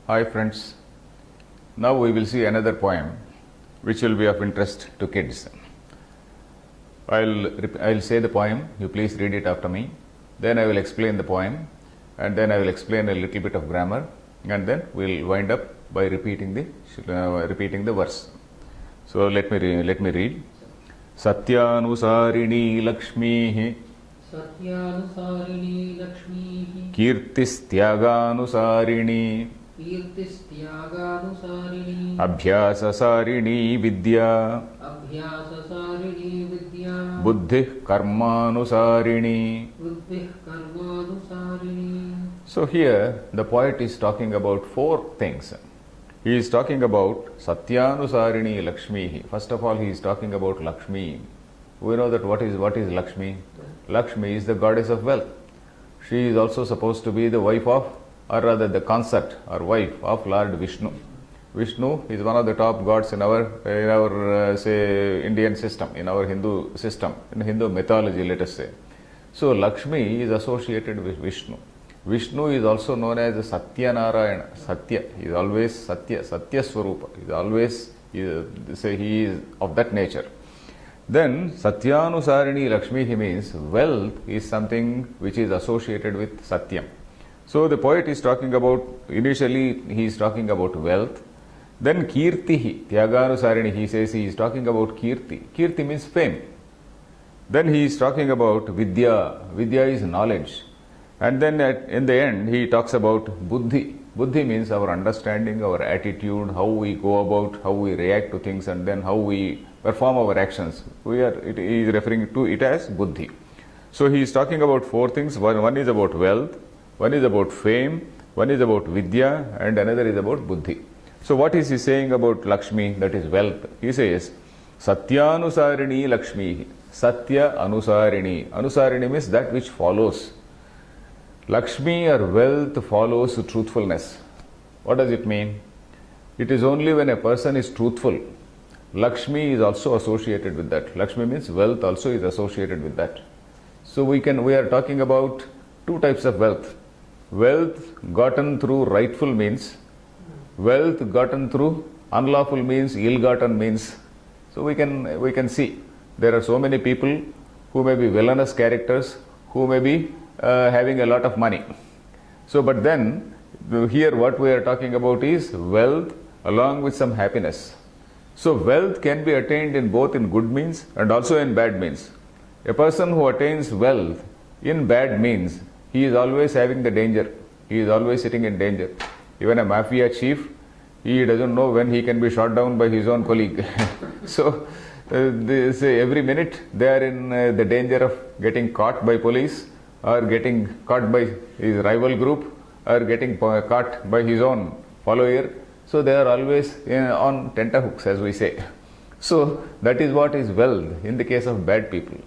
Hi friends, now we will see another poem which will be of interest to kids. I'll say the poem, you please read it after me. Then I will explain the poem and then I will explain a little bit of grammar and then we'll wind up by repeating the verse. So let me read. Satyanusarini Lakshmihi Satyanusarini Lakshmihi Kirtistyaganusarini Kirtistyaganusarini Abhyasasarini Vidya Abhyasasarini Vidya Buddhih Karmanusarini. Buddhih Karmanusarini. So here the poet is talking about four things. He is talking about Satyanusarini Lakshmihi. First of all, he is talking about Lakshmi. We know that what is Lakshmi? Lakshmi is the goddess of wealth. She is also supposed to be the wife of, or rather the consort or wife of Lord Vishnu. Vishnu is one of the top gods in our say Indian system, in our Hindu system, in Hindu mythology, let us say. So Lakshmi is associated with Vishnu. Vishnu is also known as Satya Narayana. Satya, he is always Satya, Satya Swarupa. He is always, he is of that nature. Then Satyanusarini Lakshmi, he means wealth is something which is associated with Satyam. So the poet is talking about, initially he is talking about wealth. Then Kirtihi, Tyaganusarini, he says he is talking about Kirti. Kirti means fame. Then he is talking about Vidya. Vidya is knowledge. And then in the end he talks about Buddhi. Buddhi means our understanding, our attitude, how we go about, how we react to things and then how we perform our actions. He is referring to it as Buddhi. So he is talking about four things. One is about wealth, one is about fame, one is about Vidya and another is about Buddhi. So what is he saying about Lakshmi, that is wealth? He says, Satyanusarini Lakshmi. Satya Anusarini. Anusarini means that which follows. Lakshmi or wealth follows truthfulness. What does it mean? It is only when a person is truthful. Lakshmi is also associated with that. Lakshmi means wealth also is associated with that. So we are talking about two types of wealth. Wealth gotten through rightful means, wealth gotten through unlawful means, ill-gotten means. So we can see there are so many people who may be villainous characters, who may be having a lot of money. So but then here what we are talking about is wealth along with some happiness. So wealth can be attained in both in good means and also in bad means. A person who attains wealth in bad means, he is always having the danger. He is always sitting in danger. Even a mafia chief, he doesn't know when he can be shot down by his own colleague. So every minute they are in the danger of getting caught by police or getting caught by his rival group or getting caught by his own follower. So they are always on tenterhooks, as we say. So that is what is wealth in the case of bad people.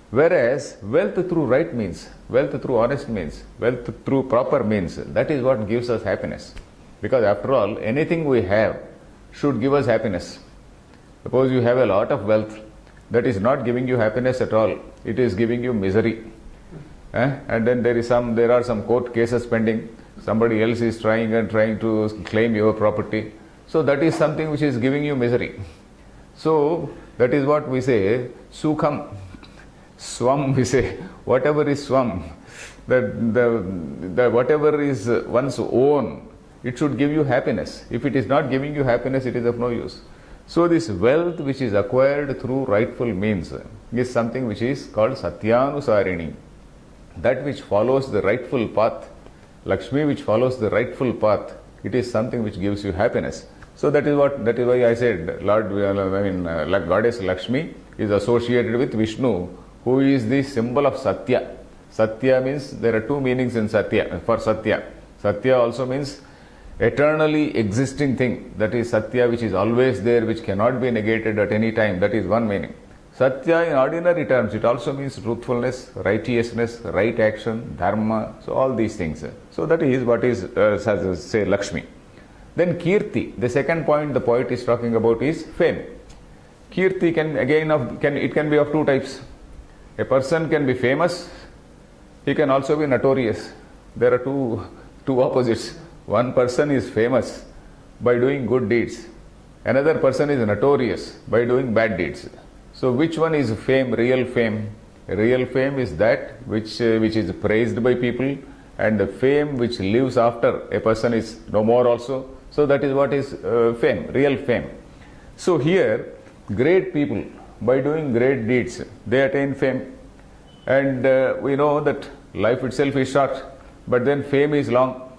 Whereas wealth through right means, wealth through honest means, wealth through proper means, that is what gives us happiness. Because after all, anything we have should give us happiness. Suppose you have a lot of wealth, that is not giving you happiness at all. It is giving you misery. And then there are some court cases pending. Somebody else is trying to claim your property. So that is something which is giving you misery. So that is what we say, sukham, swam we say, whatever is swam, that whatever is one's own, it should give you happiness. If it is not giving you happiness, it is of no use. So this wealth which is acquired through rightful means is something which is called Satyanusarini. That which follows the rightful path, Lakshmi which follows the rightful path, it is something which gives you happiness. So that is why I said Goddess Lakshmi is associated with Vishnu, who is the symbol of Satya. Satya means, there are two meanings in Satya, for Satya. Satya also means eternally existing thing, that is Satya which is always there, which cannot be negated at any time, that is one meaning. Satya in ordinary terms, it also means truthfulness, righteousness, right action, dharma, so all these things. So that is what is, say, Lakshmi. Then Kirti, the second point the poet is talking about is fame. Kirti can be of two types. A person can be famous, he can also be notorious. There are two opposites. One person is famous by doing good deeds. Another person is notorious by doing bad deeds. So which one is fame, real fame? Real fame is that which is praised by people, and the fame which lives after a person is no more also. So that is what is fame, real fame. So here, great people, by doing great deeds, they attain fame. And we know that life itself is short, but then fame is long.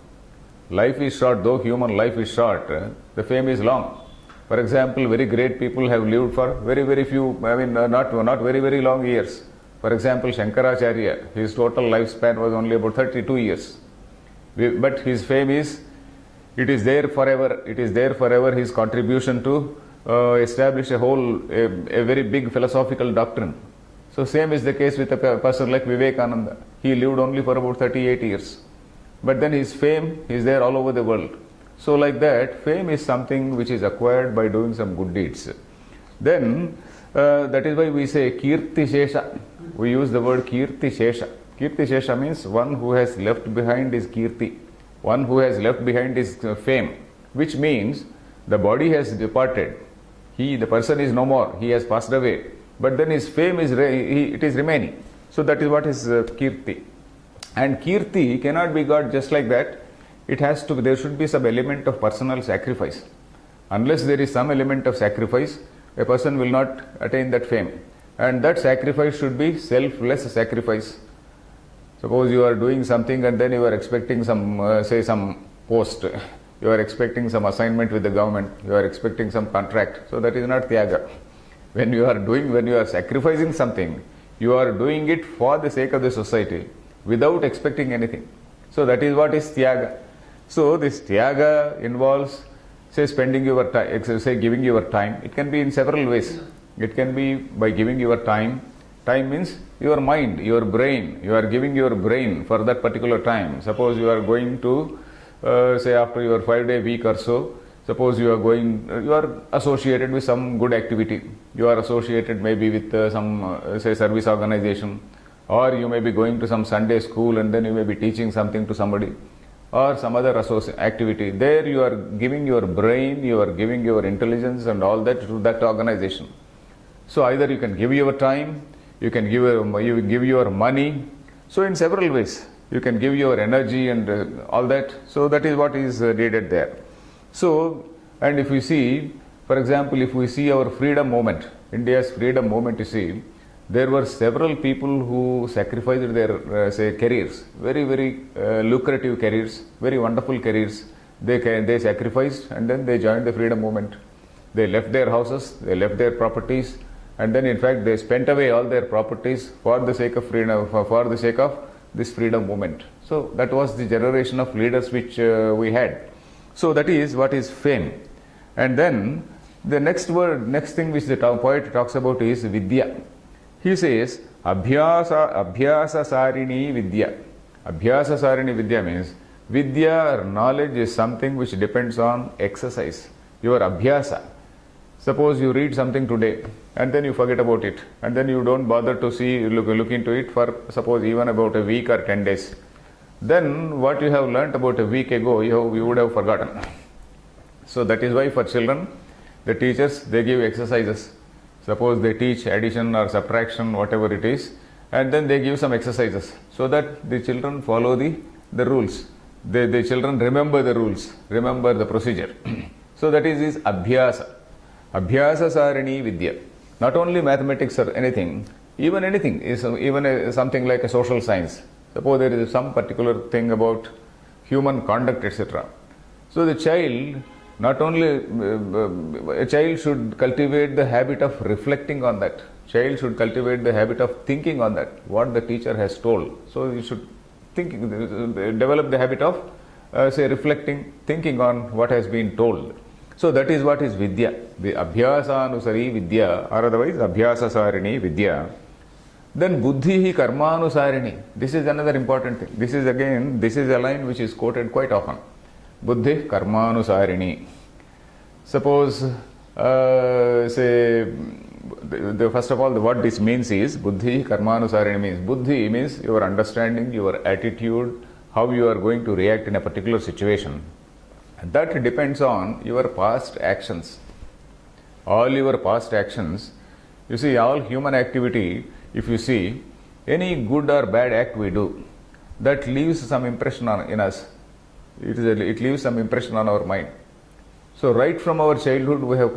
Life is short, though human life is short, the fame is long. For example, very great people have lived for very few, not very long years. For example, Shankaracharya, his total lifespan was only about 32 years. But his fame is, it is there forever. It is there forever, his contribution to establish a very big philosophical doctrine. So same is the case with a person like Vivekananda. He lived only for about 38 years. But then his fame is there all over the world. So like that, fame is something which is acquired by doing some good deeds. Then that is why we say Kirti Shesha. We use the word Kirti Shesha. Kirti Shesha means one who has left behind his Kirti, one who has left behind his fame, which means the body has departed. The person is no more, he has passed away. But then his fame is it is remaining. So that is what is Kirti. And Kirti cannot be got just like that. There should be some element of personal sacrifice. Unless there is some element of sacrifice, a person will not attain that fame. And that sacrifice should be selfless sacrifice. Suppose you are doing something and then you are expecting some post. You are expecting some assignment with the government. You are expecting some contract. So that is not Tyaga. When you are sacrificing something, you are doing it for the sake of the society without expecting anything. So that is what is Tyaga. So this Tyaga involves, spending your time, giving your time. It can be in several ways. It can be by giving your time. Time means your mind, your brain. You are giving your brain for that particular time. Suppose you are going to, after your 5-day week or so, suppose you are associated with some good activity. You are associated maybe with some, service organization, or you may be going to some Sunday school and then you may be teaching something to somebody, or some other activity. There you are giving your brain, you are giving your intelligence and all that to that organization. So either you can give your time, you can give your money. So in several ways, you can give your energy and all that. So that is what is needed there. So, and if we see, for example, if we see our freedom movement, India's freedom movement, you see, there were several people who sacrificed their, careers, very lucrative careers, very wonderful careers. They sacrificed and then they joined the freedom movement. They left their houses, they left their properties, and then in fact they spent away all their properties for the sake of freedom, for the sake of this freedom movement. So that was the generation of leaders which we had. So that is what is fame. And then the next thing which the poet talks about is Vidya. He says, Abhyasa Sarini Vidya. Abhyasa Sarini Vidya means, Vidya or knowledge is something which depends on exercise. Your Abhyasa. Suppose you read something today and then you forget about it, and then you don't bother to look into it for suppose even about a week or 10 days. Then what you have learnt about a week ago, you would have forgotten. So that is why for children, the teachers, they give exercises. Suppose they teach addition or subtraction, whatever it is, and then they give some exercises so that the children follow the rules. The children remember the rules, remember the procedure. So that is Abhyasa. Abhyasa Sarini Vidya. Not only mathematics or anything, even anything, something like a social science. Suppose there is some particular thing about human conduct, etc. So the child, not only a child should cultivate the habit of reflecting on that. Child should cultivate the habit of thinking on that, what the teacher has told. So you should develop the habit of reflecting, thinking on what has been told. So that is what is Vidya. The Abhyasa Anusari Vidya, or otherwise Abhyasa Sarini Vidya. Then Buddhi Karmanusarini. This is another important thing. This is a line which is quoted quite often. Buddhi Karmanusarini. Suppose, first of all, what this means is, Buddhi Karmanusarini means, Buddhi means your understanding, your attitude, how you are going to react in a particular situation. That depends on your past actions. All your past actions, you see, all human activity, if you see, any good or bad act we do, that leaves some impression in us. It leaves some impression on our mind. So right from our childhood, we have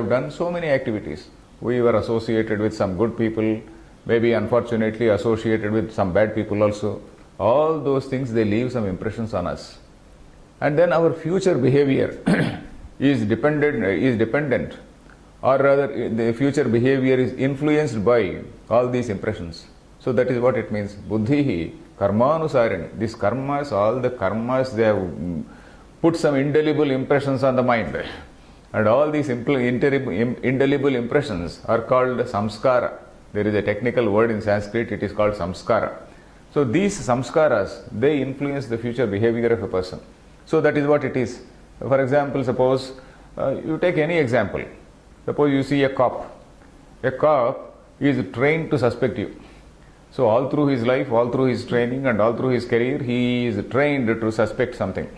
done so many activities. We were associated with some good people, maybe unfortunately associated with some bad people also. All those things, they leave some impressions on us. And then our future behavior is dependent, or rather the future behavior is influenced by all these impressions. So that is what it means. Buddhihi karmanusarini. These karmas, all the karmas, they have put some indelible impressions on the mind. And all these indelible impressions are called samskara. There is a technical word in Sanskrit, it is called samskara. So these samskaras, they influence the future behavior of a person. So that is what it is. For example, suppose you take any example. Suppose you see a cop. A cop is trained to suspect you. So all through his life, all through his training and all through his career, he is trained to suspect something.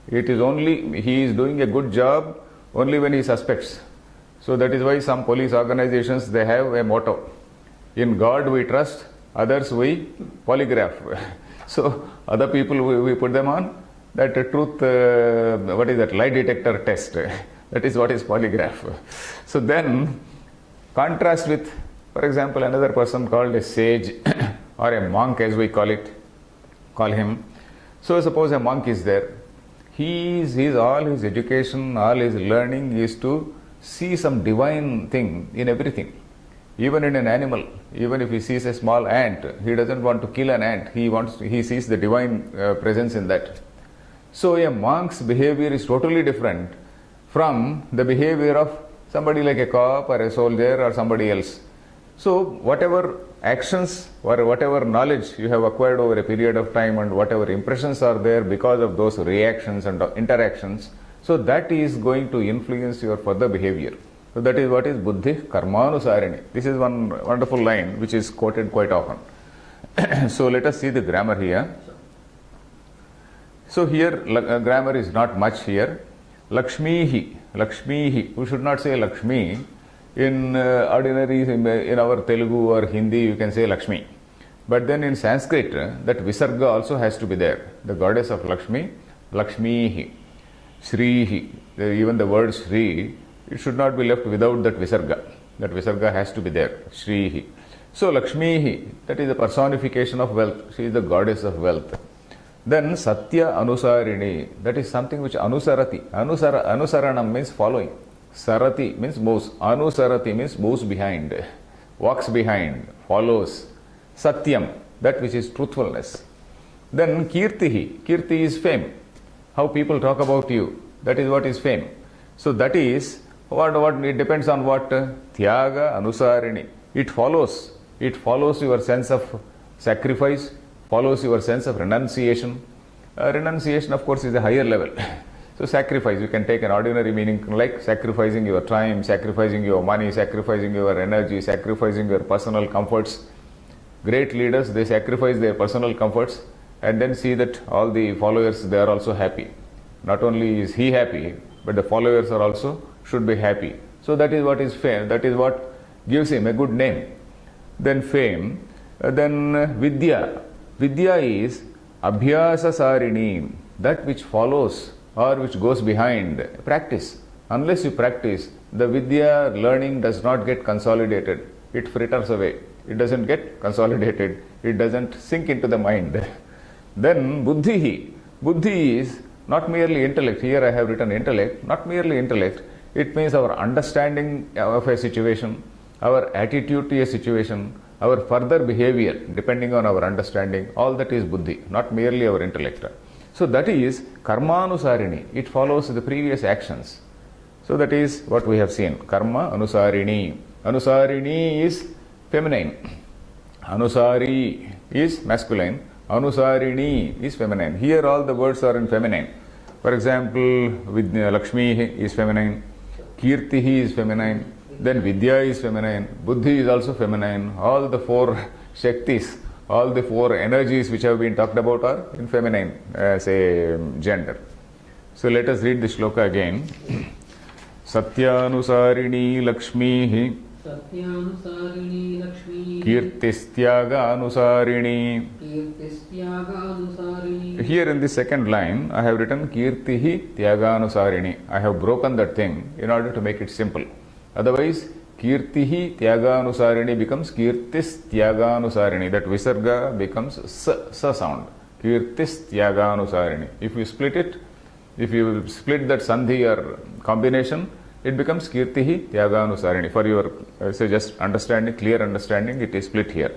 It is only, he is doing a good job only when he suspects. So that is why some police organizations, they have a motto. In God we trust, others we polygraph. So other people we put them on that truth, what is that, lie detector test. That is what is polygraph. So then contrast with, for example, another person called a sage or a monk as we call him. So suppose a monk is there. All his education, all his learning is to see some divine thing in everything. Even in an animal, even if he sees a small ant, he doesn't want to kill an ant. He sees the divine presence in that. So a monk's behavior is totally different from the behavior of somebody like a cop or a soldier or somebody else. So whatever actions or whatever knowledge you have acquired over a period of time and whatever impressions are there because of those reactions and interactions, so that is going to influence your further behavior. So that is what is buddhi karmanusarini. This is one wonderful line which is quoted quite often. So let us see the grammar here. So here grammar is not much here. Lakshmihi. We should not say Lakshmi. In ordinary, in our Telugu or Hindi, you can say Lakshmi. But then in Sanskrit, that Visarga also has to be there. The goddess of Lakshmi, Lakshmihi. Shrihi. Even the word Shri, it should not be left without that Visarga. That Visarga has to be there. Shrihi. So Lakshmihi, that is the personification of wealth. She is the goddess of wealth. Then Satya Anusarini, that is something which Anusarati. Anusaranam means following. Sarati means moves. Anusarati means moves behind, walks behind, follows. Satyam, that which is truthfulness. Then Kirtihi. Kirti is fame. How people talk about you. That is what is fame. So that is what it depends on what? Tyaga Anusarini. It follows your sense of sacrifice, follows your sense of renunciation. Renunciation, of course, is a higher level. So sacrifice, you can take an ordinary meaning like sacrificing your time, sacrificing your money, sacrificing your energy, sacrificing your personal comforts. Great leaders, they sacrifice their personal comforts and then see that all the followers, they are also happy. Not only is he happy, but the followers are also should be happy. So that is what is fame. That is what gives him a good name. Then fame. Then vidya. Vidya is abhyasa sarini, that which follows or which goes behind practice. Unless you practice, the vidya learning does not get consolidated. It fritters away. It doesn't get consolidated. It doesn't sink into the mind. Then buddhihi. Buddhi is not merely intellect. Here I have written intellect. Not merely intellect. It means our understanding of a situation, our attitude to a situation, our further behavior depending on our understanding. All that is buddhi, not merely our intellect. So that is karmanusarini. It follows the previous actions. So that is what we have seen. Karma anusarini. Anusarini is feminine. Anusari is masculine. Anusarini is feminine. Here all the words are in feminine. For example, Lakshmi is feminine. Kirtihi is feminine. Then Vidya is feminine. Buddhi is also feminine. All the four Shaktis, all the four energies which have been talked about are in feminine, say, gender. So let us read the shloka again. Satyanusarini Lakshmihi सत्यानुसारिणी Lakshmi Kirtistyaganusarini. कीर्तिस्त्यागानुसारिणी. Here in the second line, I have written Kirtihi Tyaganusarini. I have broken that thing in order to make it simple. Otherwise, Kirtihi Tyaganusarini becomes Kirtis Tyaganusarini. That Visarga becomes sa sound. Kirtis Tyaganusarini. If you split it, if you split that Sandhi or combination, it becomes Kirtihi Tyaganusarini. For your say just understanding, clear understanding, it is split here.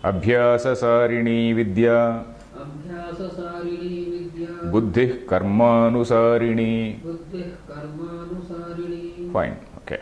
Abhyasasarini Vidya अभ्याससारिणी Vidya Buddhih Karmanusarini. बुद्धिः कर्मानुसारिणी. Fine. Okay.